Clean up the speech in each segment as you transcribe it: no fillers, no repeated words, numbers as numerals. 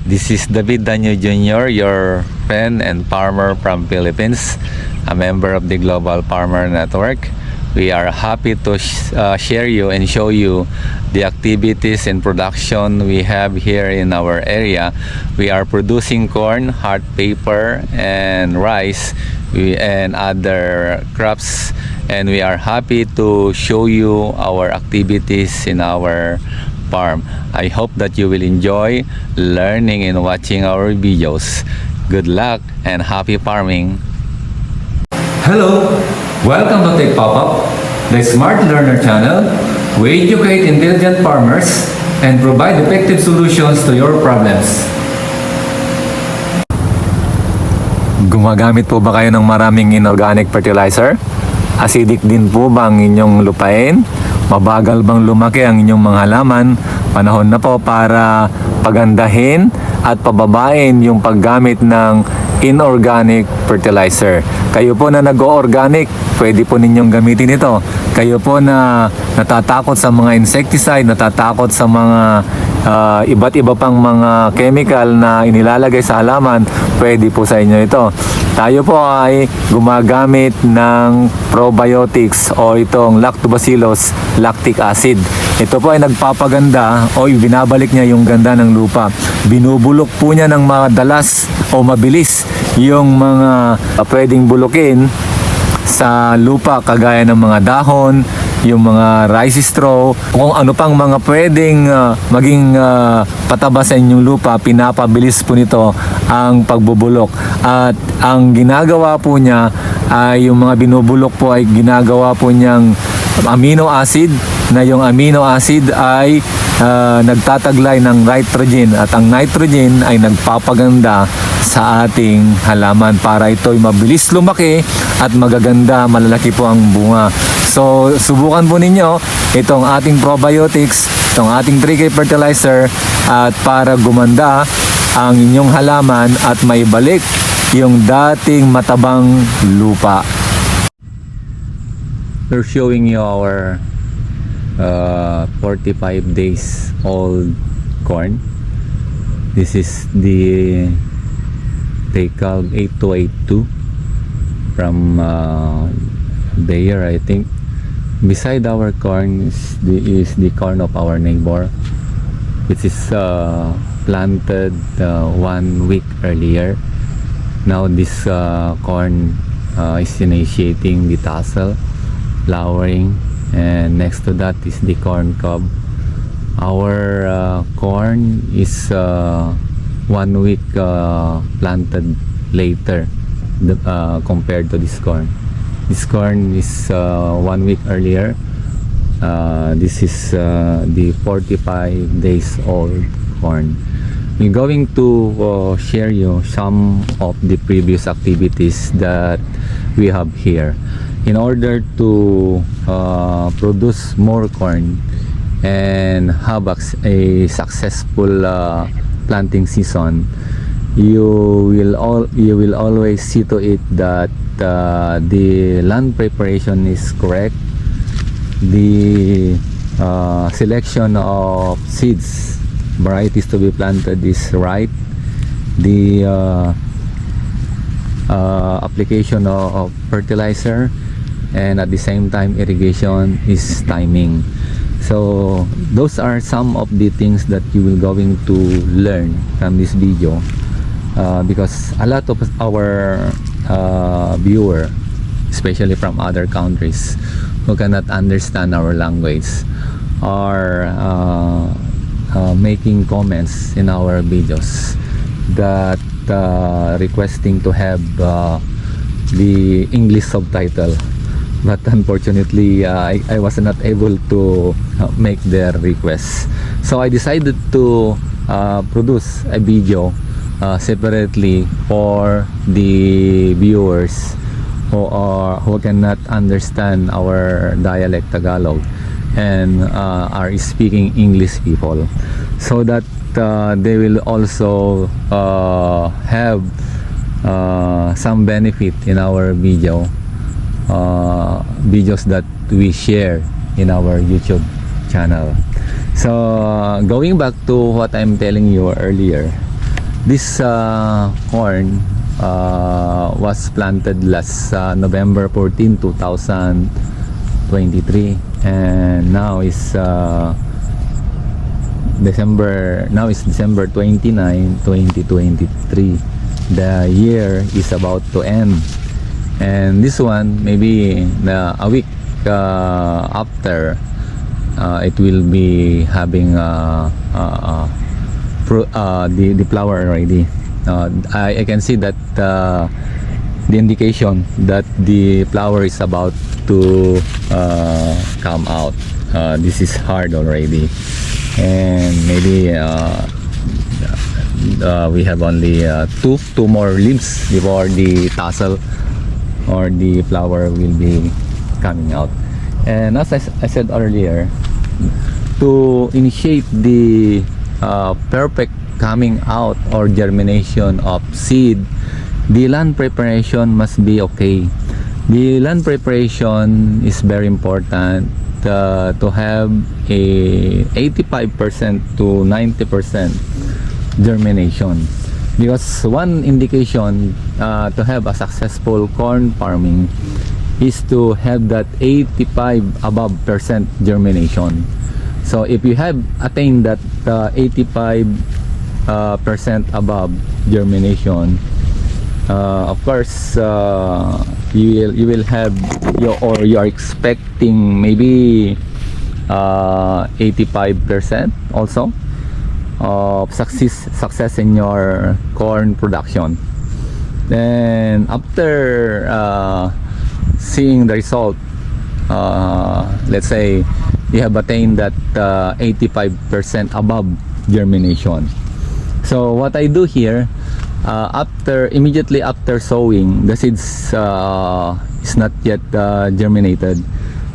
This is David Danyo Jr., your friend and farmer from Philippines, a member of the Global Farmer Network. We are happy to share you and show you the activities and production we have here in our area. We are producing corn, hard paper, and rice and other crops, and we are happy to show you our activities in our farm. I hope that you will enjoy learning and watching our videos. Good luck and happy farming! Hello! Welcome to TechPopop, the Smart Learner channel. We educate intelligent farmers and provide effective solutions to your problems. Gumagamit po ba kayo ng maraming inorganic fertilizer? Acidic din po ba ang inyong lupain? Mabagal bang lumaki ang inyong mga halaman? Panahon na po para pagandahin at pababain yung paggamit ng inorganic fertilizer. Kayo po na nag-organic, pwede po ninyong gamitin ito. Kayo po na natatakot sa mga insecticide, natatakot sa mga iba't iba pang mga chemical na inilalagay sa halaman, pwede po sa inyo ito. Tayo po ay gumagamit ng probiotics o itong lactobacillus lactic acid. Ito po ay nagpapaganda o binabalik niya yung ganda ng lupa. Binubulok po niya ng madalas o mabilis yung mga pwedeng bulukin sa lupa, kagaya ng mga dahon, yung mga rice straw, kung ano pang mga pwedeng maging pataba sa inyong lupa, pinapabilis po nito ang pagbubulok. At ang ginagawa po niya ay yung mga binubulok po ay ginagawa po niyang amino acid, na yung amino acid ay nagtataglay ng nitrogen, at ang nitrogen ay nagpapaganda sa ating halaman para ito'y mabilis lumaki at magaganda, malalaki po ang bunga. So subukan po ninyo itong ating probiotics, itong ating 3K fertilizer, at para gumanda ang inyong halaman at maibalik yung dating matabang lupa. We're showing you our 45 days old corn. This is the Tecalb 8282 from Bayer, I think. Beside our corn is the corn of our neighbor, which is planted 1 week earlier. Now this corn is initiating the tassel, flowering, and next to that is the corn cob. Our corn is 1 week planted later compared to this corn. This corn is 1 week earlier. This is the 45 days old corn. We're going to share you some of the previous activities that we have here. In order to produce more corn and have a successful planting season, you will always see to it that the land preparation is correct, the selection of seeds, varieties to be planted is right, the application of fertilizer, and at the same time irrigation is timing. So those are some of the things that you will going to learn from this video, because a lot of our viewer, especially from other countries who cannot understand our language, are making comments in our videos that requesting to have the English subtitle, but unfortunately I was not able to make their requests. So I decided to produce a video separately for the viewers who cannot understand our dialect Tagalog and are speaking English people, so that they will also have some benefit in our videos that we share in our YouTube channel. So going back to what I'm telling you earlier, This corn was planted last November 14, 2023, and now is December 29, 2023. The year is about to end, and this one maybe a week after it will be having the flower already. I can see that the indication that the flower is about to come out. This is hard already, and maybe we have only two more leaves before the tassel or the flower will be coming out. And as I said earlier, to initiate the perfect coming out or germination of seed, the land preparation must be okay. The land preparation is very important to have a 85% to 90% germination, because one indication to have a successful corn farming is to have that 85 above percent germination. So if you have attained that 85 percent above germination, of course you will have you are expecting maybe 85% also of success in your corn production. Then after seeing the result, let's say you have attained that 85% above germination. So what I do here, immediately after sowing, the seeds is not yet germinated.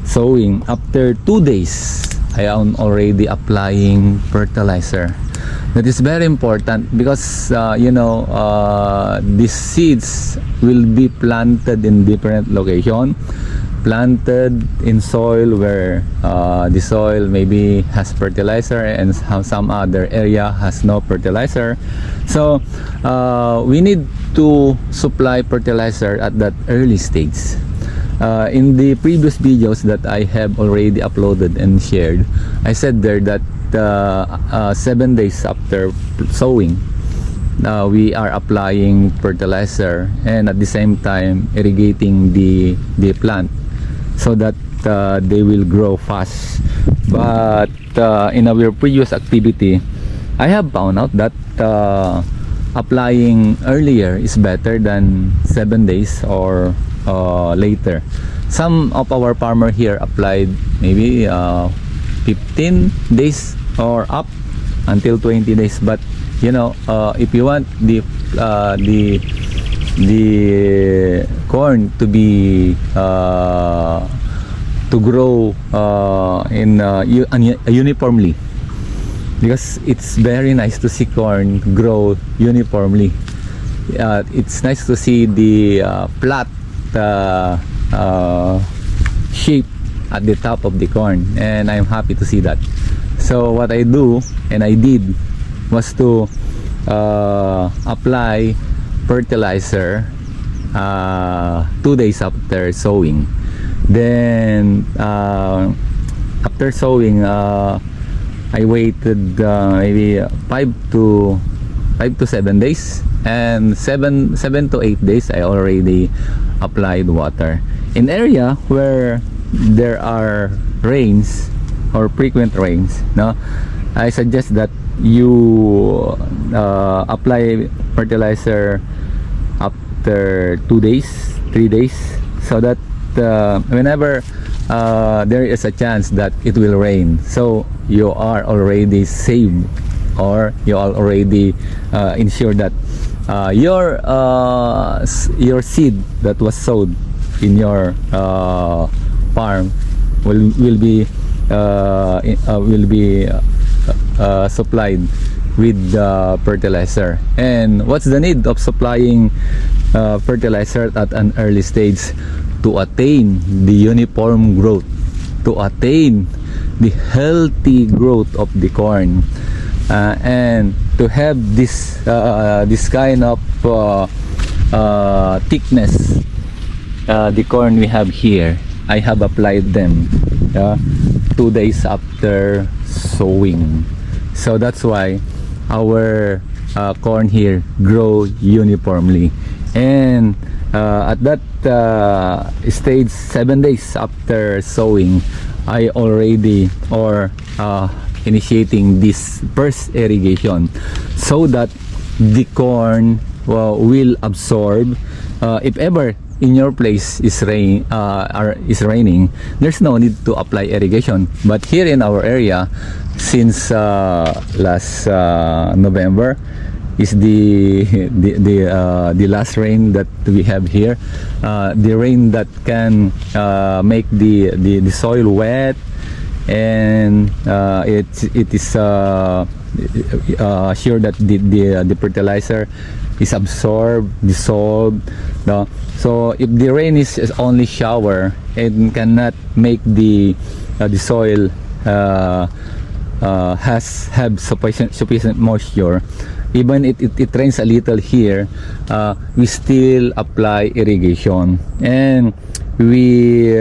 Sowing after 2 days, I am already applying fertilizer. That is very important because these seeds will be planted in different location, planted in soil where the soil maybe has fertilizer and some other area has no fertilizer. So we need to supply fertilizer at that early stage. In the previous videos that I have already uploaded and shared, I said there that 7 days after sowing, we are applying fertilizer and at the same time irrigating the plant so that they will grow fast. But in our previous activity, I have found out that applying earlier is better than 7 days or later. Some of our farmer here applied maybe 15 days or up until 20 days. But if you want the corn to be to grow uniformly, because it's very nice to see corn grow uniformly. It's nice to see the flat shape at the top of the corn, and I'm happy to see that. So what I do and I did was to apply fertilizer 2 days after sowing. Then after sowing, I waited maybe 5 to 7 days, and 7 to 8 days I already applied water. In area where there are rains or frequent rains, I suggest that you apply fertilizer after 2 days, 3 days, so that whenever there is a chance that it will rain, so you are already saved, or you are already ensure that your seed that was sowed in your farm will be supplied with fertilizer. And what's the need of supplying fertilizer at an early stage? To attain the uniform growth, to attain the healthy growth of the corn, and to to have this kind of thickness, the corn we have here, I have applied them 2 days after sowing. So that's why our corn here grow uniformly. And at that stage, 7 days after sowing, I already initiating this first irrigation, so that the corn will absorb. If ever in your place is raining, there's no need to apply irrigation. But here in our area, since last November is the last rain that we have here, the rain that can make the soil wet, and it is sure that the fertilizer is absorbed, dissolved, no? So if the rain is only shower and cannot make the soil have sufficient moisture, even it rains a little here, we still apply irrigation. And we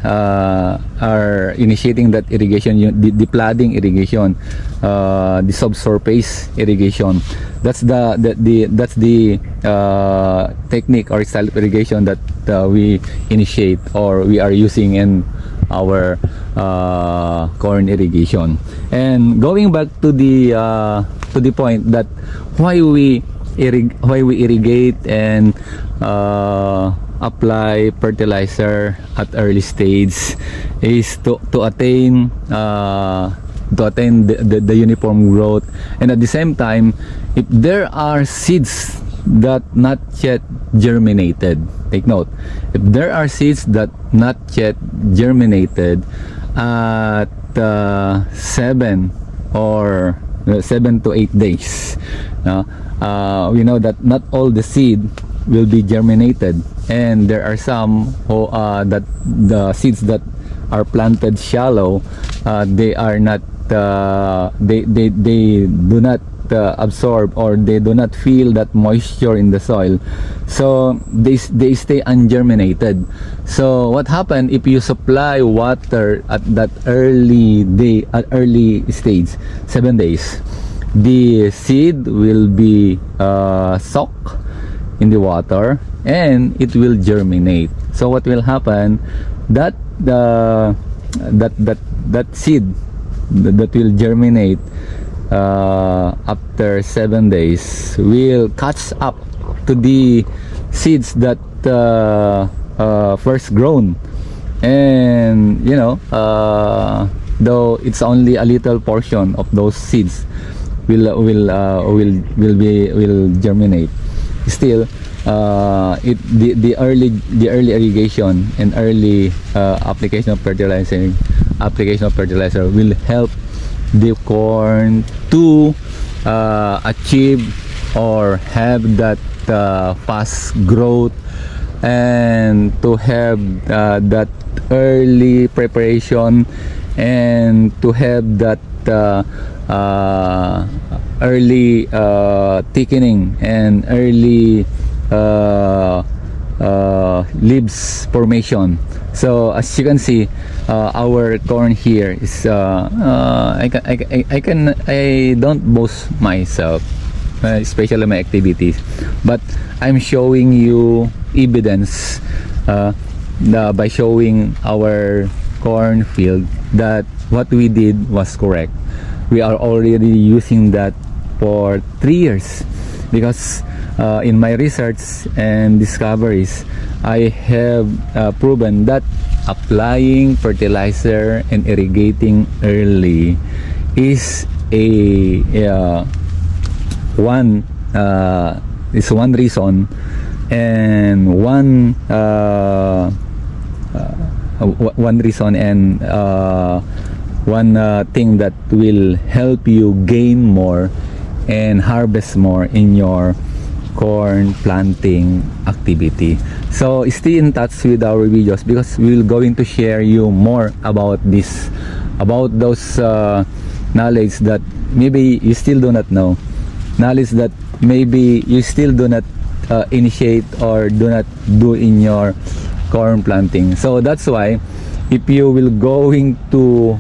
are initiating that irrigation, the flooding irrigation, the subsurface irrigation. That's the technique or style of irrigation that we initiate or we are using in our corn irrigation. And going back to the point that why we irrigate and apply fertilizer at early stage is to attain the uniform growth. And at the same time, if there are seeds that not yet germinated, take note, if there are seeds that not yet germinated at 7 to 8 days, we know that not all the seed will be germinated, and there are some that the seeds that are planted shallow, they are not they do not absorb, or they do not feel that moisture in the soil, so they stay ungerminated. So what happened if you supply water at that early stage, 7 days, the seed will be soaked in the water and it will germinate. So what will happen, that seed that will germinate after 7 days will catch up to the seeds that first grown. And though it's only a little portion of those seeds will germinate, still the early irrigation and early application of fertilizer will help the corn to achieve or have that fast growth, and to have that early preparation, and to have that early thickening and early leaves formation. So as you can see, our corn here is I don't boast myself, especially my activities, but I'm showing you evidence by showing our corn field that what we did was correct. We are already using that for 3 years, because in my research and discoveries, I have proven that applying fertilizer and irrigating early is one reason, and one thing that will help you gain more and harvest more in your corn planting activity. So stay in touch with our videos, because we're going to share you more about this, about those knowledge that maybe you still do not know. knowledge that maybe you still do not initiate or do not do in your corn planting. So that's why if you will going to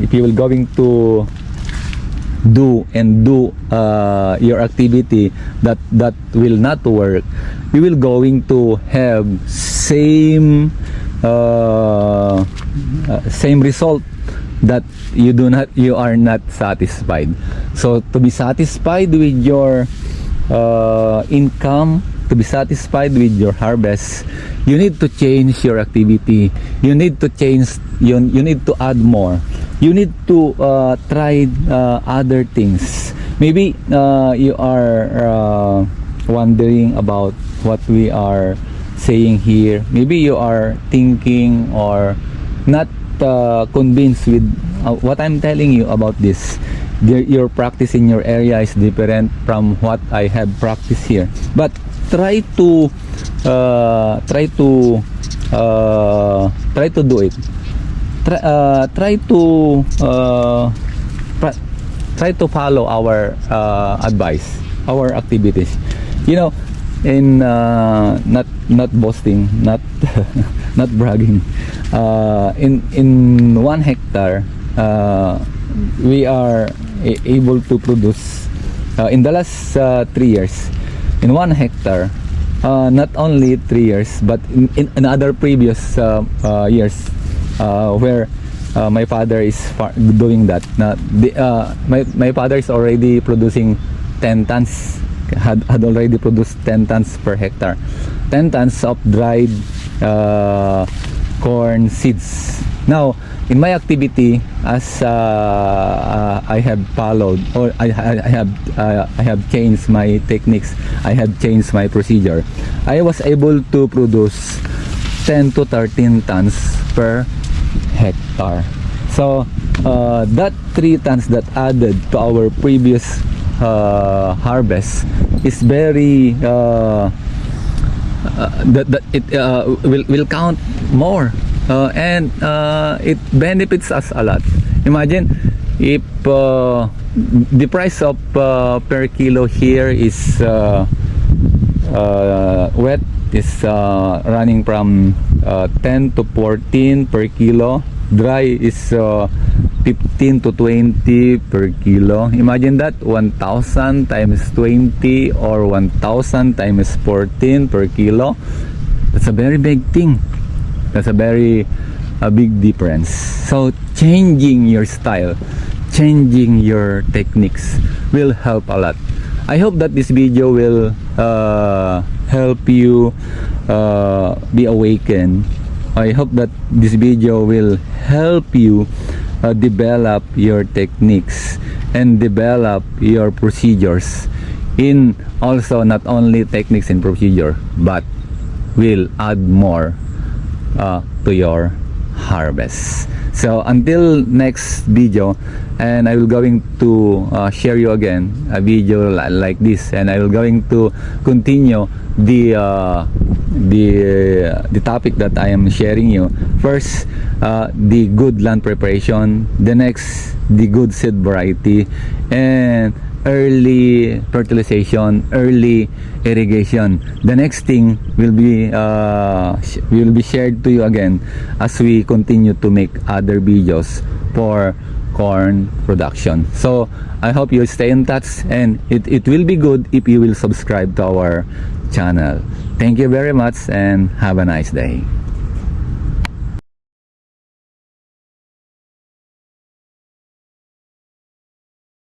if you will going to do your activity that will not work, you will going to have same same result that you are not satisfied. So to be satisfied with your income, to be satisfied with your harvest, you need to change your activity. You need to change, you need to add more. You need to try other things. Maybe you are wondering about what we are saying here. Maybe you are thinking or not convinced with what I'm telling you about this. Your practice in your area is different from what I have practiced here, but try to do it. Try to follow our advice, our activities. You know, in not boasting, not not bragging. In 1 hectare, we are able to produce in the last 3 years. In 1 hectare, not only 3 years, but in other previous years, where my father is doing that. My father is already producing 10 tons, had already produced 10 tons per hectare, 10 tons of dried corn seeds. Now, in my activity, as I have followed, or I have changed my techniques, I have changed my procedure, I was able to produce 10 to 13 tons per hectare. So that 3 tons that added to our previous harvest is very that it will count more, and it benefits us a lot. Imagine if the price of per kilo here is wet is running from 10 to 14 per kilo, dry is 15 to 20 per kilo. Imagine that, 1,000 times 20 or 1,000 times 14 per kilo. That's a very big thing. That's a very big difference. So changing your style, changing your techniques will help a lot. I hope that this video will help you be awakened. I hope that this video will help you develop your techniques and develop your procedures, in also not only techniques and procedure, but will add more to your harvest. So until next video, and I will going to share you again a video like this, and I will going to continue the topic that I am sharing you. First, the good land preparation, the next, the good seed variety, and early fertilization, early irrigation. The next thing will be shared to you again as we continue to make other videos for corn production. So I hope you stay in touch, and it will be good if you will subscribe to our channel. Thank you very much, and have a nice day.